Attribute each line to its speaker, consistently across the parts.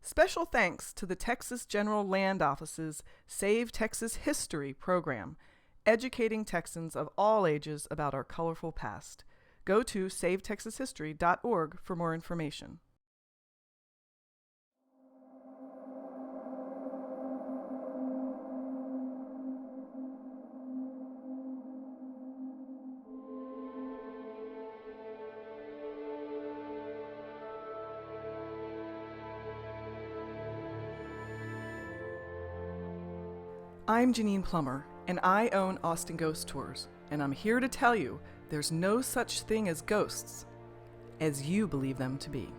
Speaker 1: Special thanks to the Texas General Land Office's Save Texas History program, educating Texans of all ages about our colorful past. Go to savetexashistory.org for more information. I'm Jeanine Plumer, and I own Austin Ghost Tours, and I'm here to tell you there's no such thing as ghosts as you believe them to be.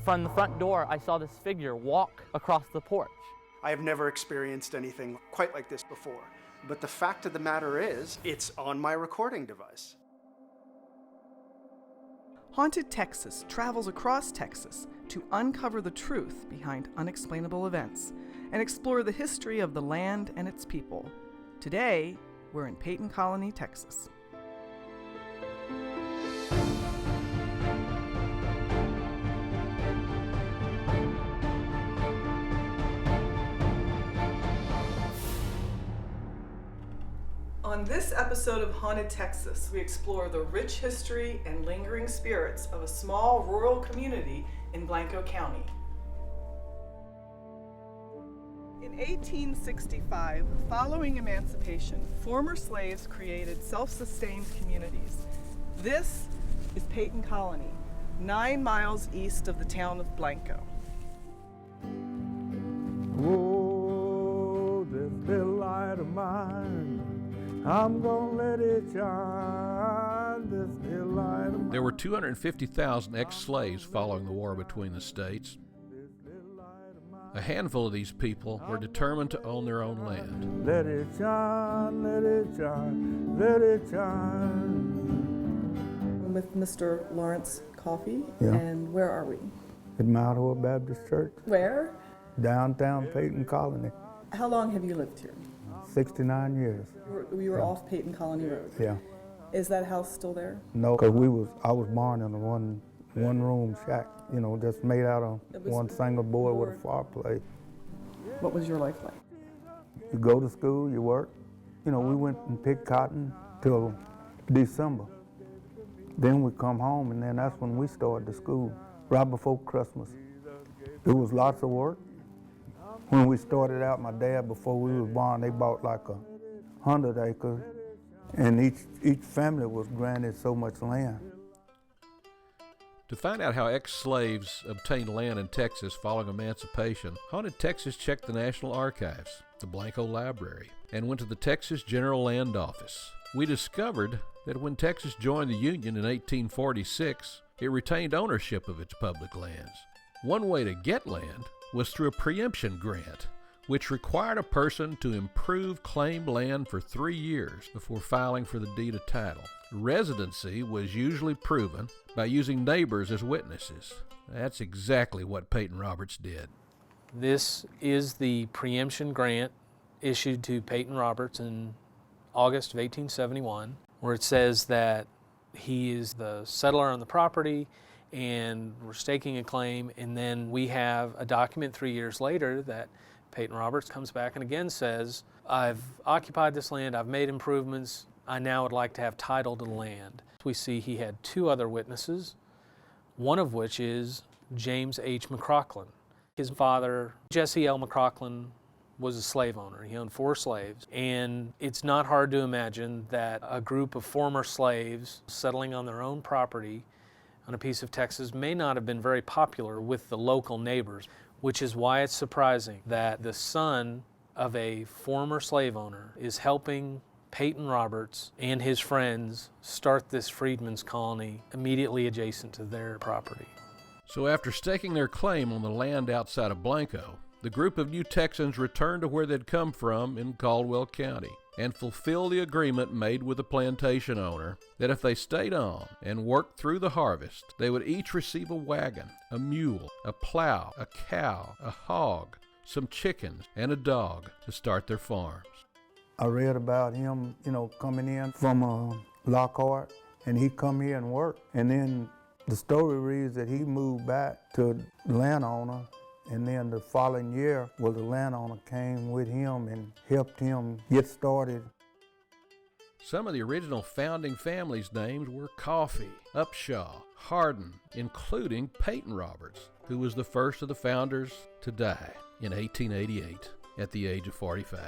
Speaker 2: From the front door, I saw this figure walk across the porch.
Speaker 3: I have never experienced anything quite like this before, but the fact of the matter is, it's on my recording device.
Speaker 1: Haunted Texas travels across Texas to uncover the truth behind unexplainable events and explore the history of the land and its people. Today, we're in Peyton Colony, Texas. On this episode of Haunted Texas, we explore the rich history and lingering spirits of a small rural community in Blanco County. In 1865, following emancipation, former slaves created self-sustained communities. This is Peyton Colony, 9 miles east of the town of Blanco.
Speaker 4: Oh, this little light of mine, I'm gonna let it shine, this little light of mine.
Speaker 5: There were 250,000 ex-slaves following the war between the states. A handful of these people were determined to own their own land.
Speaker 4: Let it shine, let it shine, let it shine.
Speaker 1: I'm with Mr. Lawrence Coffey,
Speaker 4: Yeah.
Speaker 1: and where are we?
Speaker 4: At Mount Hope Baptist Church,
Speaker 1: Where?
Speaker 4: downtown Peyton Colony,
Speaker 1: How long have you lived here?
Speaker 4: 69 years.
Speaker 1: We were off Peyton Colony Road.
Speaker 4: Yeah.
Speaker 1: Is that house still there?
Speaker 4: No, because I was born in a one room shack, you know, just made out of one single board with a fireplace.
Speaker 1: What was your life like?
Speaker 4: You go to school, you work. You know, we went and picked cotton till December. Then we come home, and then that's when we started the school, right before Christmas. It was lots of work. When we started out, my dad, before we was born, they bought like 100 acres, and each family was granted so much land.
Speaker 5: To find out how ex-slaves obtained land in Texas following emancipation, Haunted Texas checked the National Archives, the Blanco Library, and went to the Texas General Land Office. We discovered that when Texas joined the Union in 1846, it retained ownership of its public lands. One way to get land was through a preemption grant, which required a person to improve claimed land for 3 years before filing for the deed of title. Residency was usually proven by using neighbors as witnesses. That's exactly what Peyton Roberts did.
Speaker 2: This is the preemption grant issued to Peyton Roberts in August of 1871, where it says that he is the settler on the property and we're staking a claim, and then we have a document 3 years later that Peyton Roberts comes back and again says, I've occupied this land, I've made improvements, I now would like to have title to the land. We see he had 2 other witnesses, one of which is James H. McCrocklin. His father, Jesse L. McCrocklin, was a slave owner. He owned 4 slaves, and it's not hard to imagine that a group of former slaves settling on their own property on a piece of Texas may not have been very popular with the local neighbors, which is why it's surprising that the son of a former slave owner is helping Peyton Roberts and his friends start this Freedman's colony immediately adjacent to their property.
Speaker 5: So after staking their claim on the land outside of Blanco, the group of new Texans returned to where they'd come from in Caldwell County. and fulfill the agreement made with the plantation owner that if they stayed on and worked through the harvest, they would each receive a wagon, a mule, a plow, a cow, a hog, some chickens, and a dog to start their farms.
Speaker 4: I read about him, coming in from Lockhart, and he come here and work. And then the story reads that he moved back to the landowner, and then the following year, the landowner came with him and helped him get started.
Speaker 5: Some of the original founding families' names were Coffee, Upshaw, Hardin, including Peyton Roberts, who was the first of the founders to die in 1888 at the age of 45.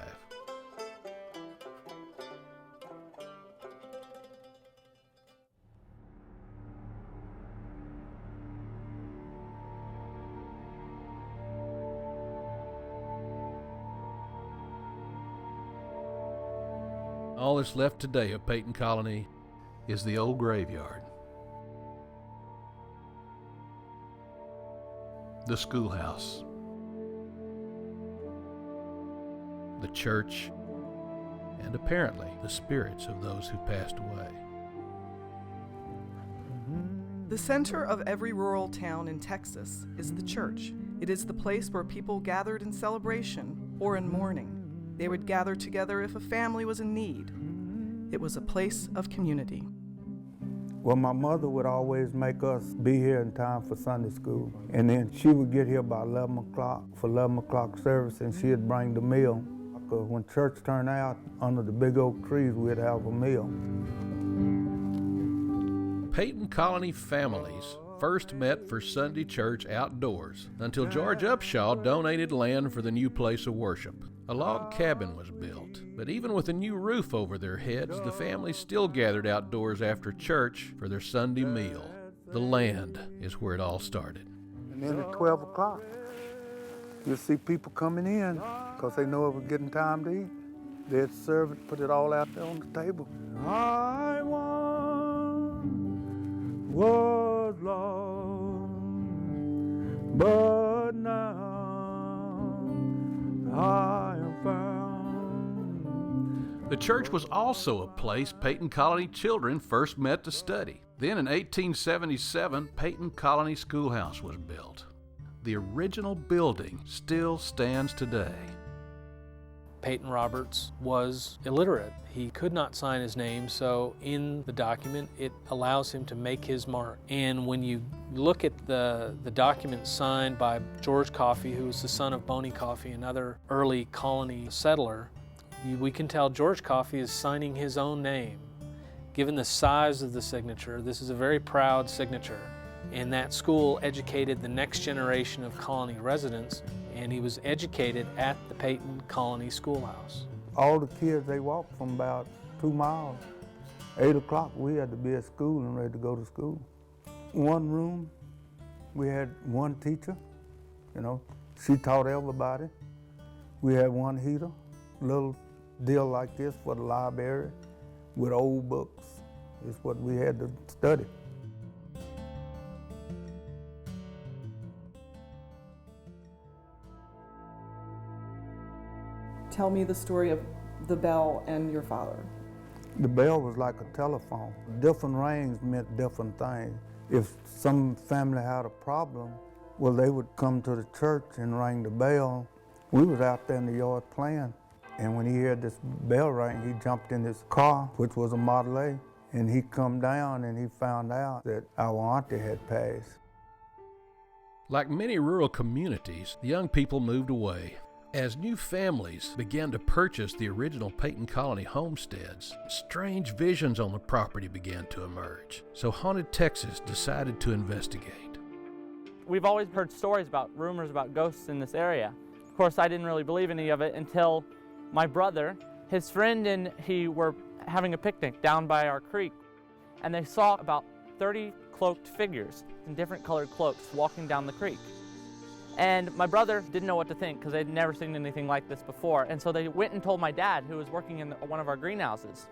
Speaker 5: All that's left today of Peyton Colony is the old graveyard, the schoolhouse, the church, and apparently the spirits of those who passed away.
Speaker 1: The center of every rural town in Texas is the church. It is the place where people gathered in celebration or in mourning. They would gather together if a family was in need. It was a place of community.
Speaker 4: Well, my mother would always make us be here in time for Sunday school. And then she would get here by 11 o'clock for 11 o'clock service, and she'd bring the meal. When church turned out, under the big oak trees, we'd have a meal.
Speaker 5: Peyton Colony families first met for Sunday church outdoors until George Upshaw donated land for the new place of worship. A log cabin was built, but even with a new roof over their heads, the family still gathered outdoors after church for their Sunday meal. The land is where it all started.
Speaker 4: And then at 12 o'clock, you'll see people coming in because they know it was getting time to eat. They'd serve it, put it all out there on the table. I once was lost, but now I am found.
Speaker 5: The church was also a place Peyton Colony children first met to study. Then in 1877, Peyton Colony Schoolhouse was built. The original building still stands today.
Speaker 2: Peyton Roberts was illiterate. He could not sign his name, so in the document it allows him to make his mark. And when you look at the document signed by George Coffey, who was the son of Boney Coffey, another early colony settler, we can tell George Coffey is signing his own name. Given the size of the signature, this is a very proud signature. And that school educated the next generation of colony residents, and he was educated at the Peyton Colony Schoolhouse.
Speaker 4: All the kids, they walked from about 2 miles. 8 o'clock, we had to be at school and ready to go to school. One room, we had one teacher, she taught everybody. We had one heater, little deal like this for the library with old books. It's what we had to study.
Speaker 1: Tell me the story of the bell and your father.
Speaker 4: The bell was like a telephone. Different rings meant different things. If some family had a problem, they would come to the church and ring the bell. We was out there in the yard playing, and when he heard this bell ring, he jumped in his car, which was a Model A, and he come down and he found out that our auntie had passed.
Speaker 5: Like many rural communities, the young people moved away. As new families began to purchase the original Peyton Colony homesteads, strange visions on the property began to emerge. So Haunted Texas decided to investigate.
Speaker 6: We've always heard stories about rumors about ghosts in this area. Of course, I didn't really believe any of it until my brother, his friend, and he were having a picnic down by our creek, and they saw about 30 cloaked figures in different colored cloaks walking down the creek. And my brother didn't know what to think because they'd never seen anything like this before. And so they went and told my dad, who was working in one of our greenhouses.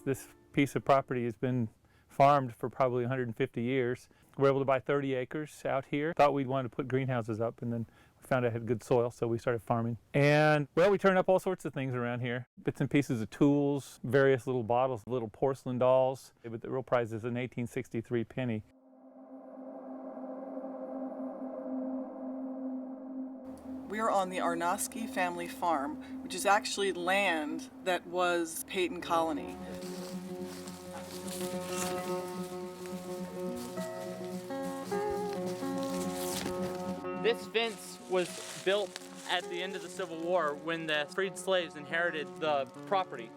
Speaker 7: This piece of property has been farmed for probably 150 years. We're able to buy 30 acres out here. Thought we'd want to put greenhouses up, and then We found it had good soil, so we started farming. And, well, we turned up all sorts of things around here. Bits and pieces of tools, various little bottles, little porcelain dolls. But the real prize is an 1863 penny.
Speaker 1: We are on the Arnosky family farm, which is actually land that was Peyton Colony.
Speaker 6: This fence was built at the end of the Civil War when the freed slaves inherited the property.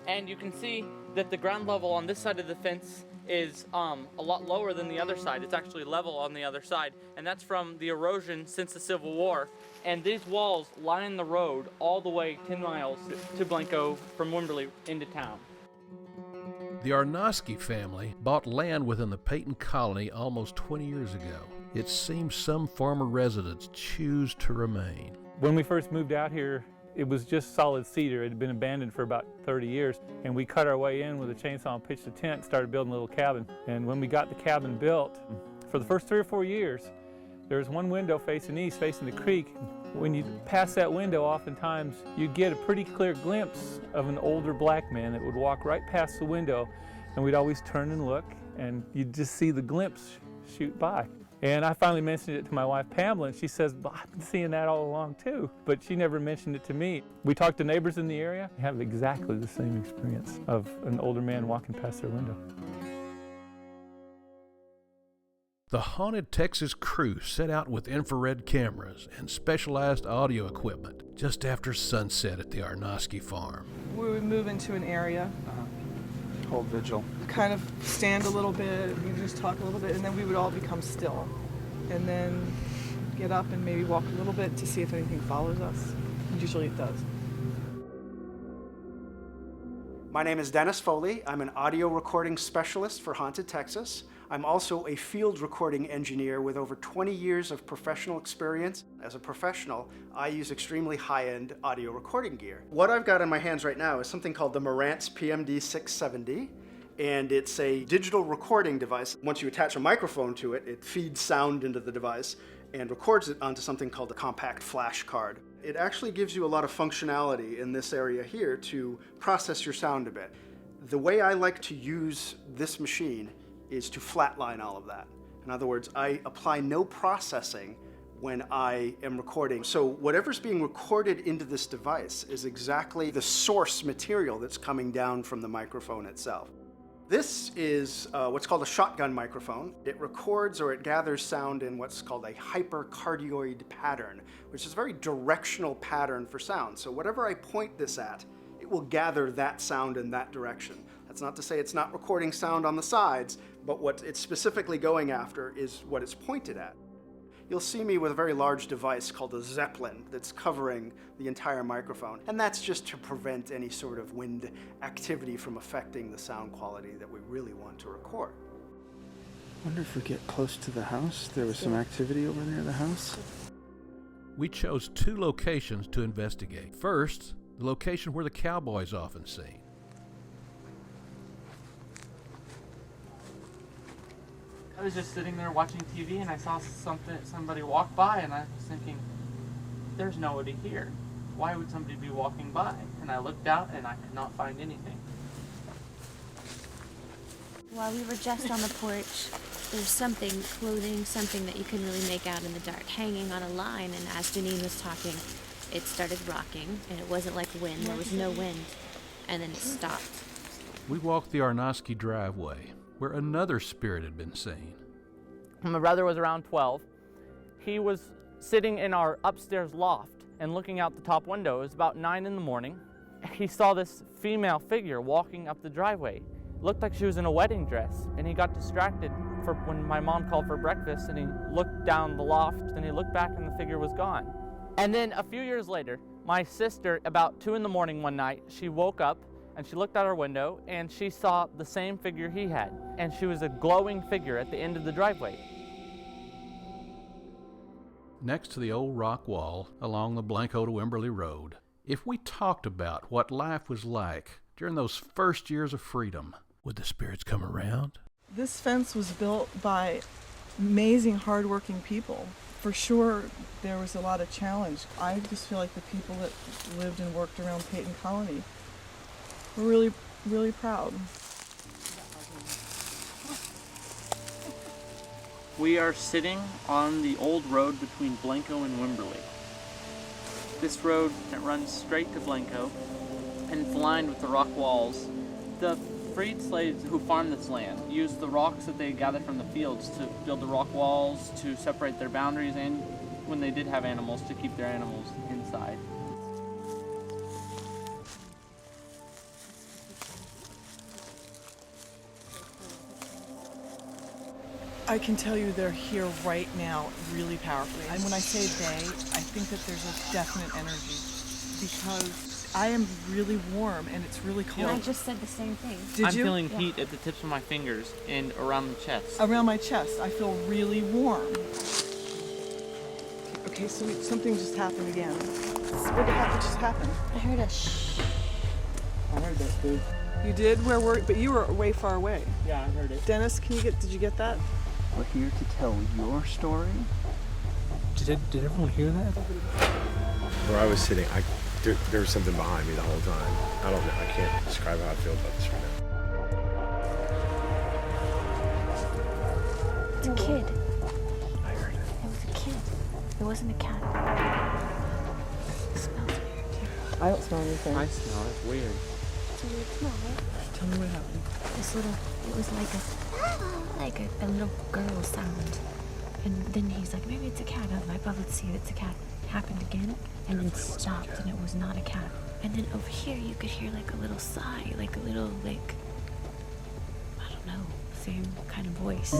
Speaker 6: And you can see that the ground level on this side of the fence is a lot lower than the other side. It's actually level on the other side, and that's from the erosion since the Civil War. And these walls line the road all the way 10 miles to Blanco from Wimberley into town.
Speaker 5: The Arnosky family bought land within the Peyton colony almost 20 years ago. It seems some former residents choose to remain.
Speaker 7: When we first moved out here, it was just solid cedar. It had been abandoned for about 30 years. And we cut our way in with a chainsaw and pitched a tent, started building a little cabin. And when we got the cabin built, for the first 3 or 4 years, there was one window facing east, facing the creek. When you pass that window, oftentimes you'd get a pretty clear glimpse of an older black man that would walk right past the window, and we'd always turn and look, and you'd just see the glimpse shoot by. And I finally mentioned it to my wife, Pamela, and she says, well, I've been seeing that all along too, but she never mentioned it to me. We talked to neighbors in the area, they have exactly the same experience of an older man walking past their window.
Speaker 5: The Haunted Texas crew set out with infrared cameras and specialized audio equipment just after sunset at the Arnosky farm.
Speaker 1: We would move into an area,
Speaker 3: Hold vigil.
Speaker 1: kind of stand a little bit, we just talk a little bit, and then we would all become still. And then get up and maybe walk a little bit to see if anything follows us. Usually it does.
Speaker 3: My name is Dennis Foley. I'm an audio recording specialist for Haunted Texas. I'm also a field recording engineer with over 20 years of professional experience. As a professional, I use extremely high-end audio recording gear. What I've got in my hands right now is something called the Marantz PMD 670, and it's a digital recording device. Once you attach a microphone to it, it feeds sound into the device and records it onto something called a compact flash card. It actually gives you a lot of functionality in this area here to process your sound a bit. The way I like to use this machine is to flatline all of that. In other words, I apply no processing when I am recording. So whatever's being recorded into this device is exactly the source material that's coming down from the microphone itself. This is what's called a shotgun microphone. It records or it gathers sound in what's called a hypercardioid pattern, which is a very directional pattern for sound. So whatever I point this at, it will gather that sound in that direction. That's not to say it's not recording sound on the sides, but what it's specifically going after is what it's pointed at. You'll see me with a very large device called a Zeppelin that's covering the entire microphone, and that's just to prevent any sort of wind activity from affecting the sound quality that we really want to record.
Speaker 8: I wonder if we get close to the house, there was some activity over near the house.
Speaker 5: We chose 2 locations to investigate. First, the location where the cowboy's often seen.
Speaker 6: I was just sitting there watching TV and I saw somebody walk by, and I was thinking, there's nobody here. Why would somebody be walking by? And I looked out and I could not find anything.
Speaker 9: While we were just on the porch, there's something, clothing, something that you couldn't really make out in the dark, hanging on a line, and as Jeanine was talking, it started rocking, and it wasn't like wind, there was no wind, and then it stopped.
Speaker 5: We walked the Arnosky driveway, where another spirit had been seen.
Speaker 6: My brother was around 12. He was sitting in our upstairs loft and looking out the top window. It was about 9 in the morning. He saw this female figure walking up the driveway. It looked like she was in a wedding dress, and he got distracted when my mom called for breakfast, and he looked down the loft, and he looked back and the figure was gone. And then a few years later, my sister, about 2 in the morning one night, she woke up and she looked out her window and she saw the same figure he had, and she was a glowing figure at the end of the driveway.
Speaker 5: Next to the old rock wall along the Blanco to Wimberley Road, if we talked about what life was like during those first years of freedom, would the spirits come around?
Speaker 1: This fence was built by amazing, hardworking people. For sure, there was a lot of challenge. I just feel like the people that lived and worked around Peyton Colony were really, really proud.
Speaker 6: We are sitting on the old road between Blanco and Wimberley. This road that runs straight to Blanco, and it's lined with the rock walls. The freed slaves who farmed this land used the rocks that they gathered from the fields to build the rock walls, to separate their boundaries, and when they did have animals, to keep their animals inside.
Speaker 1: I can tell you they're here right now really powerfully. And when I say they, I think that there's a definite energy because I am really warm and it's really cold.
Speaker 9: I just said the same thing.
Speaker 1: Did
Speaker 6: I'm
Speaker 1: you?
Speaker 6: feeling heat at the tips of my fingers and around the chest.
Speaker 1: Around my chest, I feel really warm. Okay, so something just happened again. What just happened?
Speaker 9: I heard a shh.
Speaker 8: I heard that too.
Speaker 1: You did? Where were? But you were way far away.
Speaker 6: Yeah, I heard it.
Speaker 1: Dennis, did you get that?
Speaker 8: We're here to tell your story.
Speaker 2: Did everyone hear that?
Speaker 10: Where I was sitting, there was something behind me the whole time. I don't know. I can't describe how I feel about this right now.
Speaker 9: It's a kid.
Speaker 10: I heard it.
Speaker 9: It was a kid. It wasn't a cat. It smells weird too.
Speaker 1: I don't smell anything.
Speaker 6: I smell it. It's weird.
Speaker 9: It's a weird smell, right?
Speaker 1: Tell me what happened.
Speaker 9: This little, it was like a little girl sound. And then he's like, maybe it's a cat. I'm like, well, let's see if it's a cat. It happened again, and then stopped, and it was not a cat. And then over here, you could hear like a little sigh, like a little, like, I don't know, same kind of voice.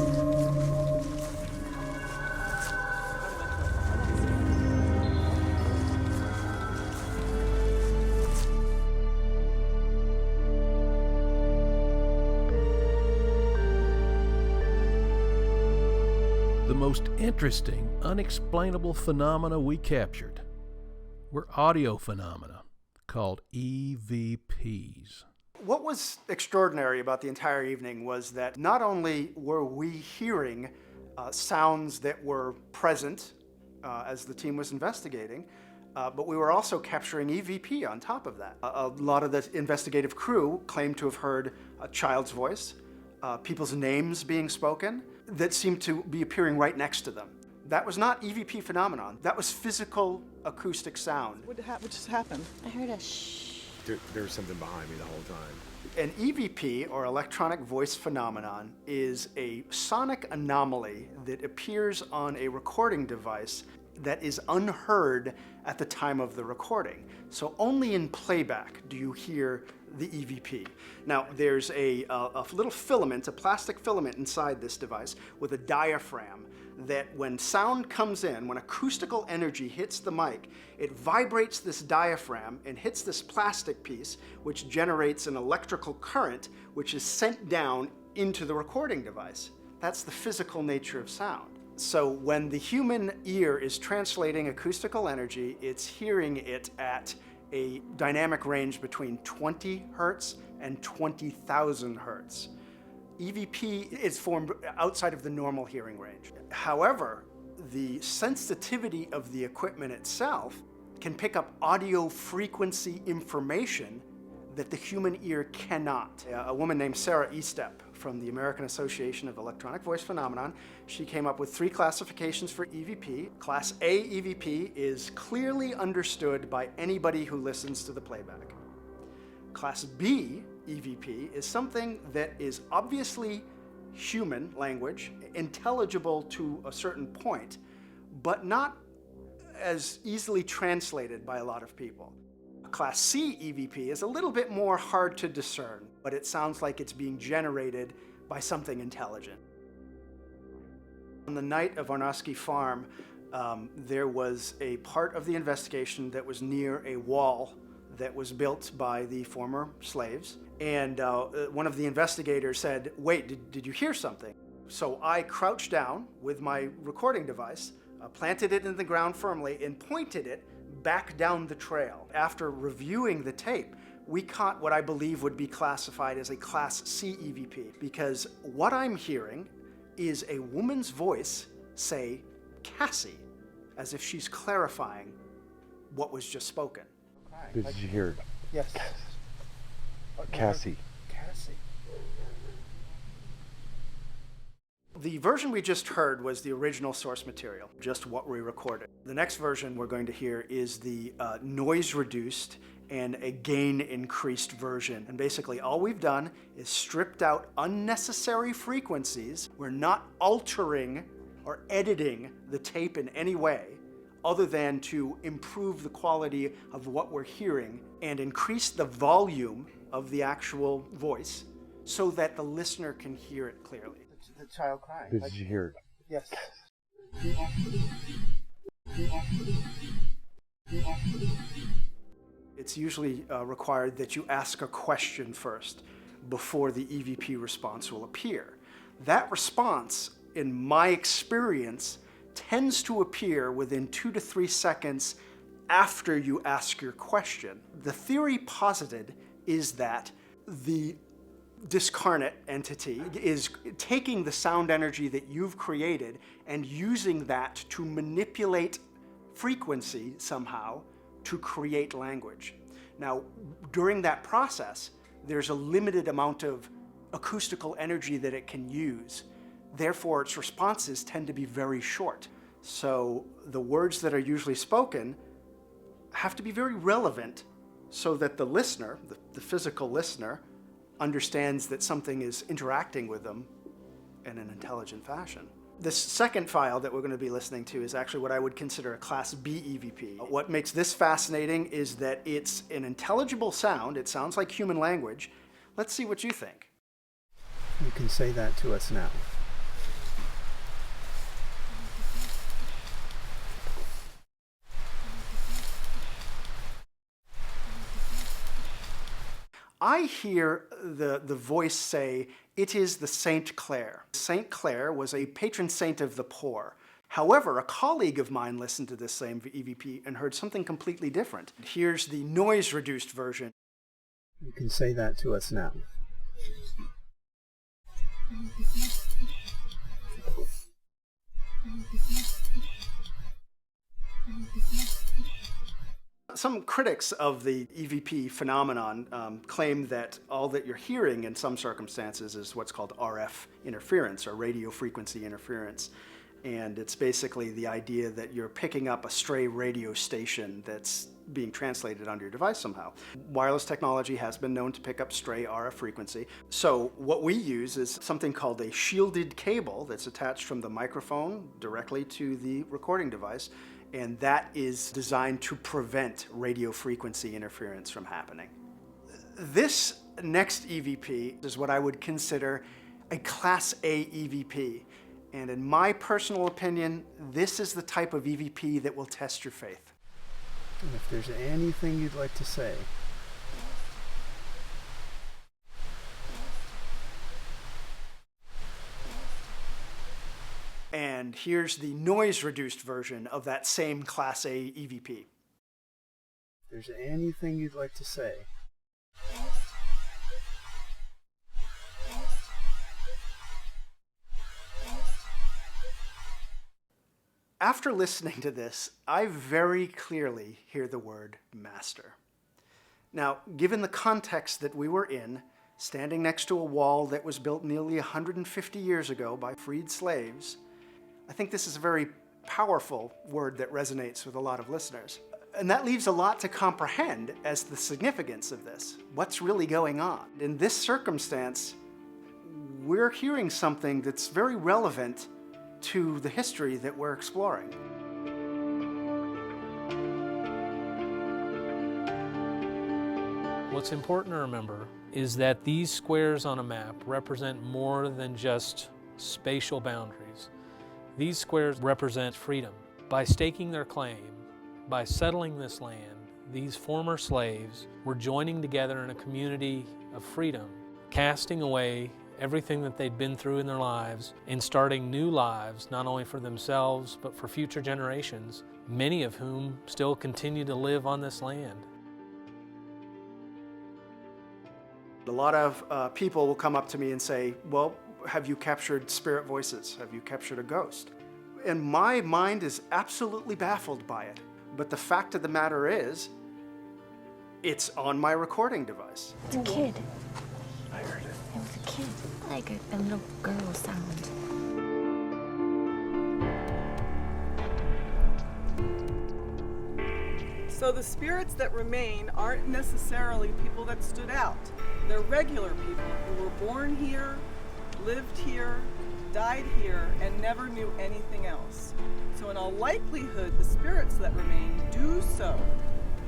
Speaker 5: The most interesting, unexplainable phenomena we captured were audio phenomena called EVPs.
Speaker 3: What was extraordinary about the entire evening was that not only were we hearing sounds that were present as the team was investigating, but we were also capturing EVP on top of that. A lot of the investigative crew claimed to have heard a child's voice, people's names being spoken, that seemed to be appearing right next to them. That was not EVP phenomenon. That was physical acoustic sound.
Speaker 1: What just happened?
Speaker 9: I heard a shh.
Speaker 10: There was something behind me the whole time.
Speaker 3: An EVP, or electronic voice phenomenon, is a sonic anomaly that appears on a recording device that is unheard at the time of the recording. So only in playback do you hear the EVP. Now, there's a little filament, a plastic filament inside this device with a diaphragm that when sound comes in, when acoustical energy hits the mic, it vibrates this diaphragm and hits this plastic piece, which generates an electrical current, which is sent down into the recording device. That's the physical nature of sound. So when the human ear is translating acoustical energy, it's hearing it at a dynamic range between 20 hertz and 20,000 hertz. EVP is formed outside of the normal hearing range. However, the sensitivity of the equipment itself can pick up audio frequency information that the human ear cannot. A woman named Sarah Estep from the American Association of Electronic Voice Phenomenon, she came up with 3 classifications for EVP. Class A EVP is clearly understood by anybody who listens to the playback. Class B EVP is something that is obviously human language, intelligible to a certain point, but not as easily translated by a lot of people. Class C EVP is a little bit more hard to discern, but it sounds like it's being generated by something intelligent. On the night of Arnosky Farm, there was a part of the investigation that was near a wall that was built by the former slaves. And one of the investigators said, wait, did you hear something? So I crouched down with my recording device, planted it in the ground firmly, and pointed it back down the trail. After reviewing the tape, we caught what I believe would be classified as a Class C EVP, because what I'm hearing is a woman's voice say, Cassie. as if she's clarifying what was just spoken.
Speaker 10: Did you hear?
Speaker 3: Yes.
Speaker 10: Cassie.
Speaker 3: Cassie. The version we just heard was the original source material, just what we recorded. The next version we're going to hear is the noise-reduced and a gain-increased version. And basically all we've done is stripped out unnecessary frequencies. We're not altering or editing the tape in any way other than to improve the quality of what we're hearing and increase the volume of the actual voice so that the listener can hear it clearly. The child crying.
Speaker 10: Did you hear?
Speaker 3: Yes. It's usually required that you ask a question first before the EVP response will appear. That response, in my experience, tends to appear within 2 to 3 seconds after you ask your question. The theory posited is that the discarnate entity is taking the sound energy that you've created and using that to manipulate frequency somehow to create language. Now, during that process, there's a limited amount of acoustical energy that it can use. Therefore, its responses tend to be very short. So the words that are usually spoken have to be very relevant so that the listener, the physical listener, understands that something is interacting with them in an intelligent fashion. This second file that we're going to be listening to is actually what I would consider a Class B EVP. What makes this fascinating is that it's an intelligible sound. It sounds like human language. Let's see what you think.
Speaker 8: You can say that to us now.
Speaker 3: I hear the voice say, "It is the Saint Clair." Saint Clair was a patron saint of the poor. However, a colleague of mine listened to this same EVP and heard something completely different. Here's the noise-reduced version.
Speaker 8: You can say that to us now.
Speaker 3: Some critics of the EVP phenomenon claim that all that you're hearing in some circumstances is what's called RF interference, or radio frequency interference. And it's basically the idea that you're picking up a stray radio station that's being translated onto your device somehow. Wireless technology has been known to pick up stray RF frequency. So what we use is something called a shielded cable that's attached from the microphone directly to the recording device. And that is designed to prevent radio frequency interference from happening. This next EVP is what I would consider a Class A EVP. And in my personal opinion, this is the type of EVP that will test your faith.
Speaker 8: And if there's anything you'd like to say.
Speaker 3: And here's the noise-reduced version of that same Class A EVP.
Speaker 8: If there's anything you'd like to say.
Speaker 3: After listening to this, I very clearly hear the word master. Now, given the context that we were in, standing next to a wall that was built nearly 150 years ago by freed slaves, I think this is a very powerful word that resonates with a lot of listeners. And that leaves a lot to comprehend as the significance of this. What's really going on? In this circumstance, we're hearing something that's very relevant to the history that we're exploring.
Speaker 2: What's important to remember is that these squares on a map represent more than just spatial boundaries. These squares represent freedom. By staking their claim, by settling this land, these former slaves were joining together in a community of freedom, casting away everything that they'd been through in their lives and starting new lives, not only for themselves, but for future generations, many of whom still continue to live on this land.
Speaker 3: A lot of people will come up to me and say, well, have you captured spirit voices? Have you captured a ghost? And my mind is absolutely baffled by it. But the fact of the matter is, it's on my recording device.
Speaker 9: It's a kid. I heard it. It was a kid. Like a little girl sound.
Speaker 1: So the spirits that remain aren't necessarily people that stood out. They're regular people who were born here, lived here, died here, and never knew anything else. So in all likelihood, the spirits that remain do so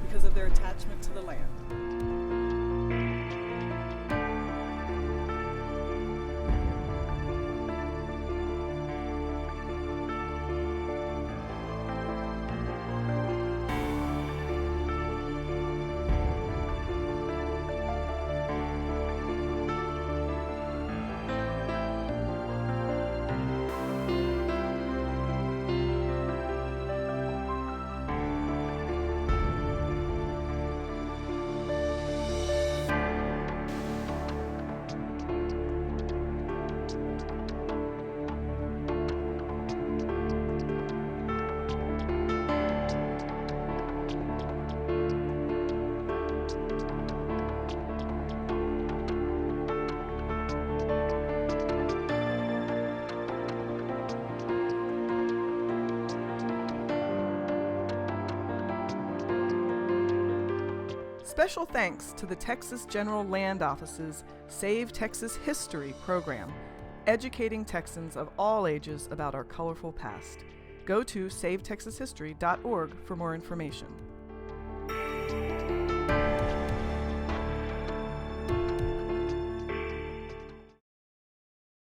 Speaker 1: because of their attachment to the land. Special thanks to the Texas General Land Office's Save Texas History program, educating Texans of all ages about our colorful past. Go to savetexashistory.org for more information.